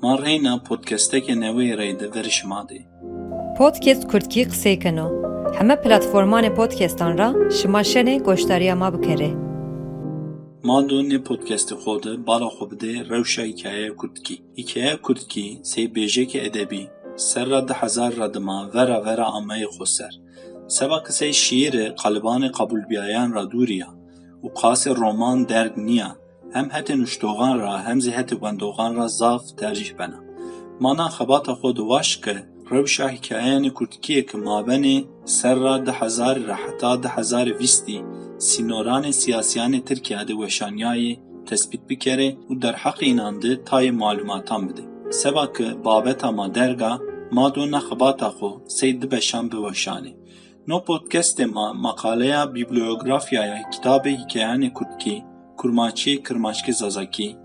ما رهينا بودكاستك نوي ريد ورشمادي پودکست کردکی قصه کنو همه پلتفرمان پودکستان را شما شنه گوشتاری ما بکره. ما دون پودکست خود بالا خوبده روشا حکایه کردکی. حکایه کردکی سی بیجه که ادبی سر رد هزار ردما ورا آمه خسر. سبا کسی شیر قلبان قبول بیایان را دوریا و قاس رومان درگ نیا. هم هت نشتوغان را هم زهت وندوغان را زاف ترجیح بنا. مانا خبات خود واش که روشا حکایان کردکیه که مابنی سر رد هزار را حتا 1020 سینوران سیاسیان ترکیه ده وشانیای تثبیت بکره و در حق اینانده تای معلوماتان بده. سبا که بابتا ما درگا ما دو نخباتا خو سید بشان بوشانه. نو پودکست ما مقاله بیبلیوگرافیای کتاب حکایان کردکی کرماشکی زازاکی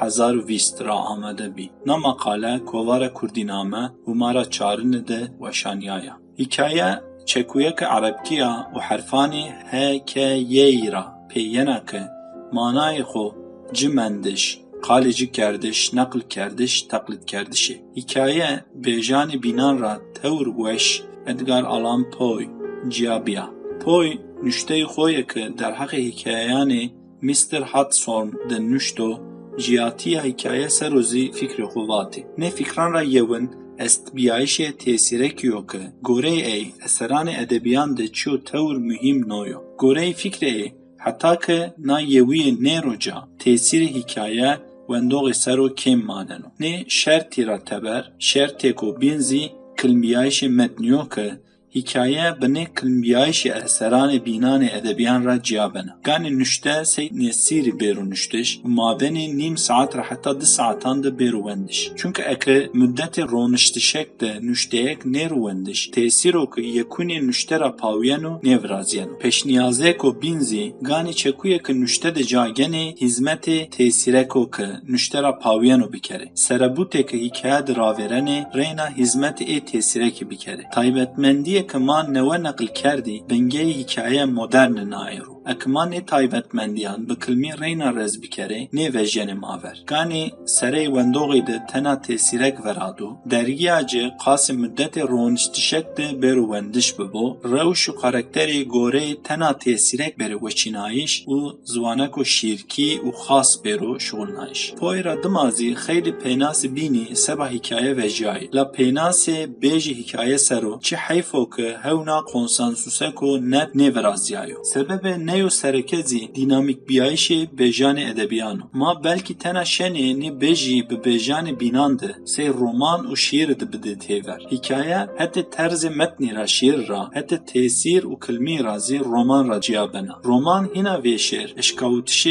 1020 را آمده بی. نا مقاله کووار کردینامه و مارا چارن ده وشانیایا. حکایه چکویه که عربکیه و حرفانی ه که یی را پیینه که مانای خو جمندش قالجی کردش نقل کردش تقلید کردشه. حکایه بیجان بینان را تور وش ادگار آلان پوی جیابیا. پوی نشته خویه که در حق حکایانی مستر هاتسون ده نشتو جیاتی حکایه سروزی فکر خواتی. نه فکران را یون است بیایش تأثیره کیو که گوره ای اثران ادبیان ده چو تور مهم نویو. گوره ای فکر ای حتی که نا یوی نیرو جا تأثیر حکایه وندوغ سرو کم ماننو. نه شرطی را تبر شرطی کو بینزی کلمیایش متنیو که حکایه بنه کلمیایش اثران بینان ادبیان را جیابنه. گانی نشته سید نسیری بیرو نشتش و مابنی نیم ساعت را حتی 2 ساعتان ده بیرو وندش. چونکه اکه مدت رونشتشک ده نشته یک نیرو وندش تأثیرو که یکونی نشته را پاوینو نیورازینو. پشنیازه کو بینزی گانی چکویه که نشته ده جاگنی هزمت تأثیره کو که نشته را پاوینو بکره. سربوته که حکایه ده راورنه رینا هزمت ای تأثیره که بکره. تایبتمندی اکمان نوه نقل کردی بنگه حکایه مدرن نایرو. اکمان تایبتمندیان بکلمی رینا رز بکره نه وجین ماور. گانی سری وندوغی ده تنا تأثیرک ورادو درگی آجه قاس مدت رونشتشک ده برو وندش ببو روش و قرکتری گوره تنا تأثیرک برو وچینایش و زوانک و شیرکی و خاص برو شغل نایش. پای را دمازی خیلی پیناس بینی سبا حکایه وجیای. لا پیناس بیج حکایه سرو چه حیفو که هونا کنسانسوسه کو نت نیورازیایو. سبب نیو سرکزی دینامیک بیایش بیجان ادبیانو. ما بلکی تنا شنی نی بیجی به بیجان بینانده سی رومان و شیر ده بده تیور. حکایه حتی طرز متنی را شیر را حتی تأثیر و کلمی رازی رومان را جیابنا. رومان هینا وی شیر اشکاوتش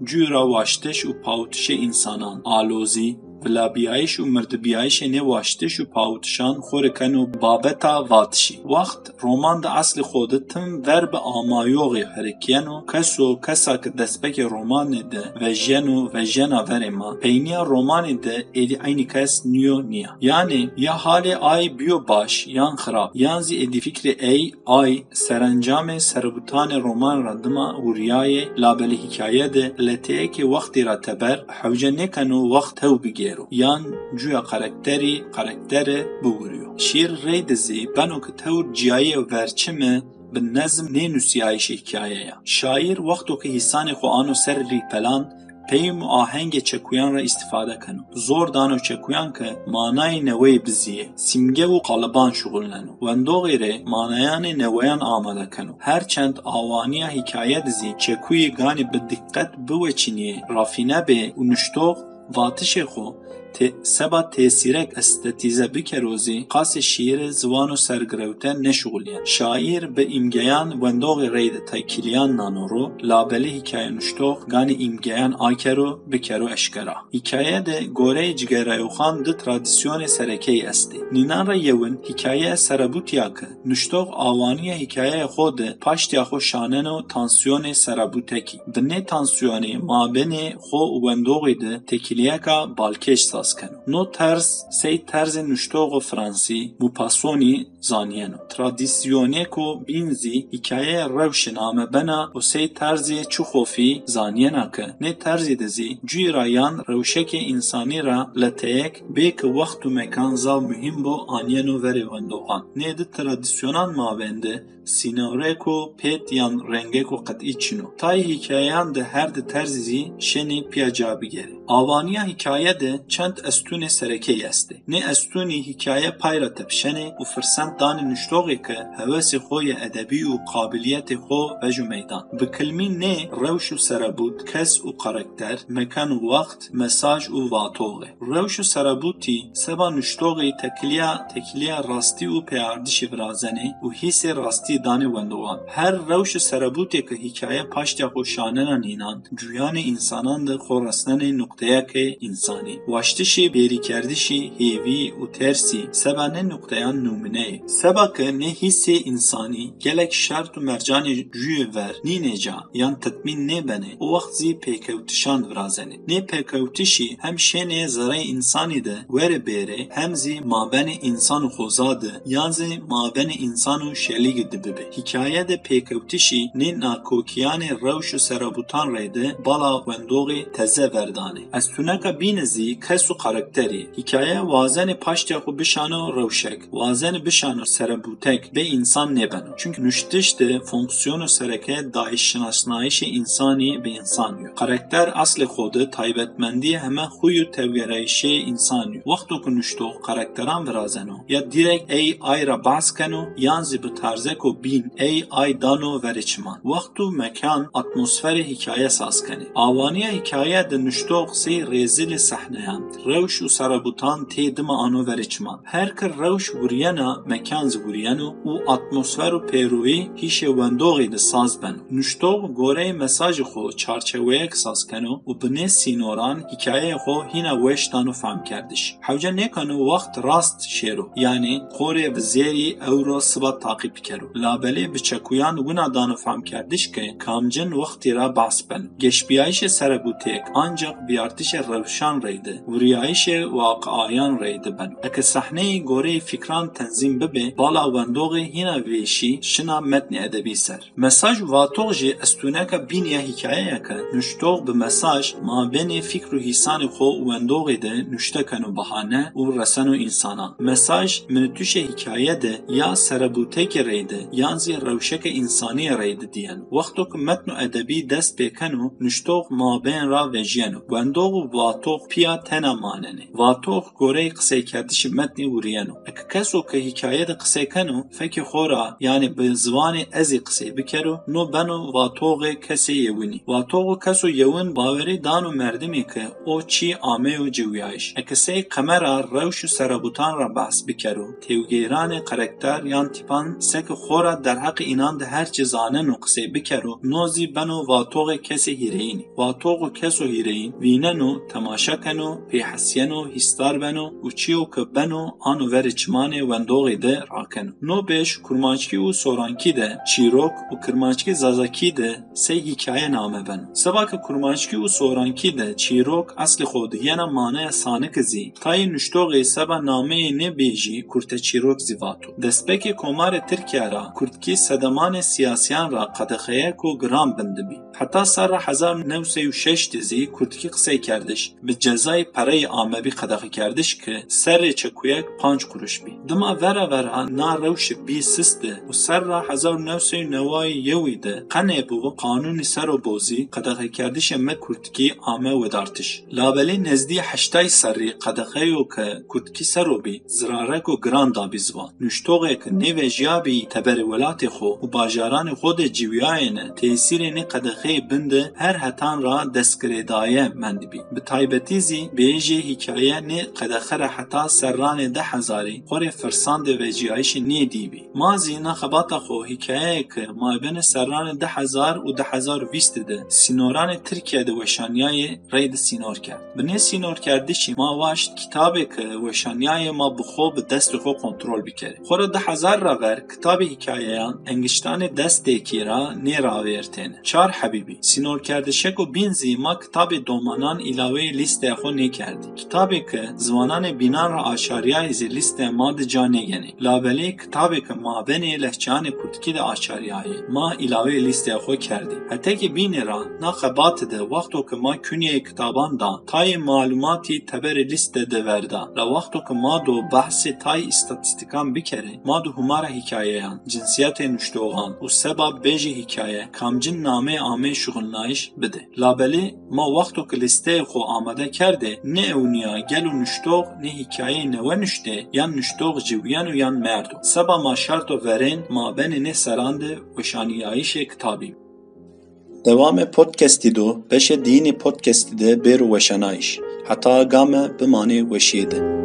جوی را واشتش و پاوتش انسانان آلوزی ولا بیایش و مرد بیایش نواشتش و پاوتشان خورکن و بابتا واتشی. وقت رومان ده اصل خودتن ورب آمایوغی حرکین و کسا که دستبک رومان ده و جنا ورما پینیا رومان ده ایدی اینی کس نیو نیا. یعنی یا حال آی بیو باش یان خراب یانزی ایدی فکر آی سرانجام سربوتان رومان را دما و ریای لابل حکایه ده لطعه که وقتی را تبر حوجه نکنو وقت هو بگیر یان جویا قرکتر بوریو. شیر ریدزی بنو که تور جیای ورچمه به نظم نینوسیایش حکایه یا. شایر وقتو که حسان خوانو سر ریپلان پیم و آهنگ چکویان را استفاده کنو. زور دانو چکویان که مانای نوی بزیه. سیمگه و قالبان شغل ننو. وندو غیره مانایان نویان آماده کنو. هرچند آوانی حکایه دزی چکوی گانی به دقت بوچینیه رافینه به و نشتوغ واتش خو سبا تأثیرک استتیزه بکروزی قاس شیر زوان و سرگروتن نشغولین. شاعر به امگیان وندوغ رید تایکیلیان نانورو لابلی حکایه نشتوغ گانی امگیان آکرو بکرو اشکرا. حکایه ده گوره جگرایو خان ده ترادیسیون سرکی استی. نینان را یون حکایه سربوتیا که نشتوغ آوانی حکایه خود پاشتیا خو شانن و تانسیون سربوتکی. دنه تانسیونی مابن خو وندوغی ده تکیلیه که بالکش ساز کنو. نو طرز سی طرز نشتوغ فرانسی موپاسونی zaniyeno. Tradisyonê ku bînzî hikaye rewşê namebena û sê terzê çi xofî zaniyena ke nê terzê de zî cîra yan rewşekê însanî ra leteyek bê ki wext û mekan zav mühim bo aniyeno verê wendoxan. Nê di tradisyonan mabên de sînorek û pêt yan rengek û qetî çîno. Tayê hikayeyan de her di terzî zî şenê piya cabigere. Avaniya hikaye de çend estûnê serekeyî est e. Nê estûnî hikaye payra tepşenê û firsend danê nuştoxê ke hewesê xwe yê edebî û qabiliyetê xwe vejû meydan. Bi kilmîn nê rewş û serebût, kes û karakter, mekan û wext, mesaj û vatox e. Rewş û serebûtî seba nuştoxê tekiliya rastî û peyardişê virazenê û hîsê rastî danê wendoxan. Her rewş û serebûtê ke hikaye paştya xwe şanena nînan, cuyanê însanan de xwe rastnenê nuqteyekê însanî. Waştişê bêrîkerdişî, hêvî û tersî seba ne nuqteyan nûmuneyê. Seba ke ne hîsê însanî gelek şert û mercanê cûyê ver nînêca yan tetmîn nêbene û wext zî pêkewtişan virazenê. Nê pêkewtişî hem şenê zereyê însanî de were bêrê hem zî mabenê însan û xweza de yan zî mabenê însan û şelîgê dibibe. Hikaye de pêkewtişî nê nakokiyanê rewş û serebûtan re de bala wendoxê teze verdane. Estûneka bîne zî kes û karakterî. Hikaye wazenê paştya xwe bişano rewşek, wazenê bişano serebûtek bê însan nebeno. Çünkü nuştiş de fonksiyon û sereke daişşinasnayişê însanî bê însan yo. Karakter aslê xwe de taybetmendiyê heme xûy û tevgereyişê însan yo. Wextê ku nuştox karakteran virazeno ya direkt ey ay ra behs keno yan zî bi tarzek û bîn ey ay dano verê çiman. Wext û mekan atmosferê hikaye saz kene. Avaniya hikaye de nuştox sê rêzilê sehneyan. Rewş û serebûtan tê dima ano verê çiman. Her kir rewş wiriyena mekan zî wiriyeno û atmosfer û pêrovî hîşê wendoxê de saz beno. Nuştox goreyê mesajê xwe çarçeweyek saz keno û bi nê sînoran hikayeyê xwe hîna weştan û femkerdiş. Hewce nekano wext rast şêro yani qorê bi zêrî ewro siba taqî bikero. Labelê bi çekûyan wina dan û femkerdiş ke kamcin wextê ra behs beno. Geşbiyayişê serebûtêk ancak biyartişê rewşan re de wiriyayişê waqiayan re de beno. Eke sahneyê goreyê fikran tenzîm bibe bala wendoxê hîna wêşî şina metnê edebî ser. Mesaj û vatox jî estûneka bîniya hikayeyeke nuştox bi mesaj mabenê fikr û hîsanê xwe û wendoxê de nuştekan û bahane û resen û însanan. Mesaj minitûşê hikaye de ya serebûtekê re de yan zî rewşeke însaniyê re de diyen. Wexto ku metn û edebî dest pêken û nuştox mabên ra vejiyeno. Wendox û vatox piya tena manene. Vatox goreyê qisêkerdişî metnê wiriyeno. Eke keso ke hikaye de qisêkeno fekê xwe ra yani bi zivanê ezê qisê bikero no beno vatoxê kesê yewînî. Vatox û keso yewin bawerî dan û merdimê ke o çî amê û ciwiyayiş. Eke sê qemera rewş û serebûtan ra behs bikero tevgêranê karakter yan tîpan seke xwe ra derheqê înan de her çi zanen û qisê bikero no zî beno vatoxê kesê hîreyînî. Vatox û keso hîreyîn vîneno temaşakeno pêhesiyeno hîsdar beno û çîyo ke beno an û verê çimanê wendoxê de rakeno. No bêş kurmançkî û sorankî de çîrok û kirmançkî zazakî de sê hikaye name beno. Seba ke kurmançkî û sorankî de çîrok aslê xwe dihêna maneya sanik zî tayê nuştoxê seba nameyê nebêjî kurte çîrok zî vato. Destpêkê Komarê Tirkiye ra Kurtkî sedemanê siyasiyan ra qedexeyek û giran bin dibî. Heta sara 1906 de zî Kurtkî qisey kerdiş bi cezayê pereyê amebî qedexî kerdiş ki serê çekûyek 5 kuruş bî. Dima vera na rewşê bî sist de û ser ra 1990 de qenê bû qanûnî serobozî qedexî kerdişê me Kurtkî ame wedartiş. Labelê nezdî 8 serî qedexeyê ke Kurtkî serobî zirarek û giran dabî zivan. Nuştoxê ke nêvejiya bî teberê welatê xwe û bajaranê xwe de cîwiyayene tesîrê nê qedexeyê bin de her hetan ra destgirêdaye mendibî. Bi taybetî zî bêjê hikaye nê qedexe re heta serranê 10,000 xorê firsandê veciyayişê nê dîbî. Mazî naxebata xwe hikayeyeke mabenê serranê 10,000 û 2020 de sînoranê Tirkiye de weşaniyayê rê de sînor kerd. Bi nê sînorkerdişî ma waşt kitabeke weşaniyayê ma bi xwe bi destê xwe kontrol bikere. Xwe re 10,000 ra ver kitabê hikayeyan engiştanê destekî ra nê ravêrtêne. Çar hebîbî sînorkerdişek û bîn zî ma kitabê domanan îlaveyê lîsteya xwe nêkerdî. Kitabê ke ziwananê bînan ra aşariyayê zî lîsteya ma de ca negene. لابلی کتابی که ما بین لهجان کردکی ده آچاریایی ما علاوه لیست خو کردیم. حتی که بین را ناقبات ده وقتو که ما کنیه کتابان دا تای معلوماتی تبر لیست ده وردا را وقتو که ما دو بحث تای استاتستیکان بکره ما دو همارا حکایهان جنسیت نشتوغان و سبب بیجی حکایه کامجن نامه آمه شغلنایش بده. لابلی ما وقتو که لیسته خو آماده کرده نه اونیا گلو نشتوغ نه حکایه نوه نشته یا نشتوغ جویان و یا مردو سبا ما شرط و ورین ما بین نه سرانده و شانیایش کتابیم. دوام پودکستی دو بشه دینی پودکستی ده بیر و شنایش حتی گامه بمانه وشیده.